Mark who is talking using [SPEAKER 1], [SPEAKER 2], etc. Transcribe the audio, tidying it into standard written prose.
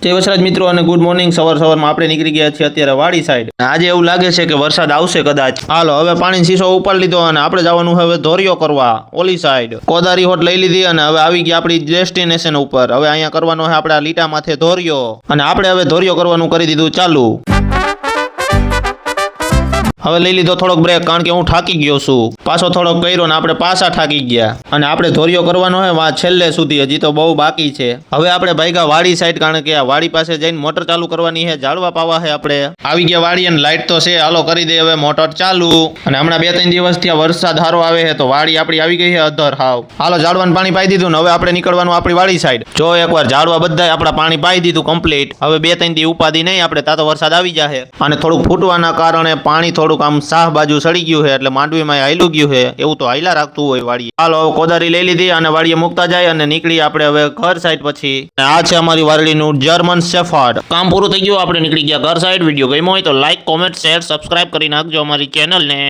[SPEAKER 1] જય વસરાજ મિત્રો અને ગુડ મોર્નિંગ। સવારમાં આપણે નીકળી ગયા છીએ અત્યારે વાડી સાઈડ। આજે એવું લાગે છે કે વરસાદ આવશે કદાચ। હાલો હવે પાણીનો શીશો ઉપાડી લીધો અને આપણે જવાનું હવે ધોરિયો કરવા ઓલી સાઈડ। કોદારી હોટ લઈ લીધી અને હવે આવી ગયા આપણી ડેસ્ટિનેશન ઉપર। હવે અહીંયા કરવાનો છે આપણે લીટા માથે ધોરિયો અને આપણે હવે ધોરિયો કરવાનું કરી દીધું ચાલુ। હવે લઈ લીધો થોડોક બ્રેક કારણ કે હું થાકી ગયો છું। પાછો થોડોક કર્યો ને આપણે પાછા થાકી ગયા અને આપણે ધોરિયો કરવાનો છે વા છેલ્લે સુધી, હજી તો બહુ બાકી છે। હવે આપણે ભાગ્યા વાડી સાઈડ કારણ કે આ વાડી પાસે જઈને મોટર ચાલુ કરવાની છે, ઝાડવા પાવા છે। આપણે આવી ગયા વાડી અને લાઈટ તો છે, હાલો કરી દે હવે મોટર ચાલુ। અને હમણાં 2-3 દિવસથી વરસાદ સારો આવે છે તો વાડી આપણી આવી ગઈ છે અધર હાવ। હાલો ઝાડવાનું પાણી પાઈ દીધું ને હવે આપણે નીકળવાનું આપણી વાડી સાઈડ। જો એકવાર ઝાડવા બધાય આપણા પાણી પાઈ દીધું કમ્પ્લીટ। હવે 2-3 દી ઉપાધી નહીં આપણે, તા તો વરસાદ આવી જશે અને થોડુંક ફૂટવાના કારણે પાણી થોડુંક આમ સાહ બાજુ સડી ગયું છે એટલે માંડવીમાં હાલ્યું ગયું છે, એવું તો હાલ્યા રાખતું હોય વાડી। હાલો કોદારી લઈ લીધી અને વાડીએ મૂકતા જાય અને નીકળી આપણે હવે ઘર સાઈડ પછી। આ છે અમારી વાડીનું જર્મન શેફર્ડ। કામ પૂરું થઈ ગયું, આપણે નીકળી ગયા ઘર સાઈડ। વિડીયો ગમ્યો હોય તો લાઈક, કોમેન્ટ, શેર, સબસ્ક્રાઇબ કરી નાખજો અમારી ચેનલને।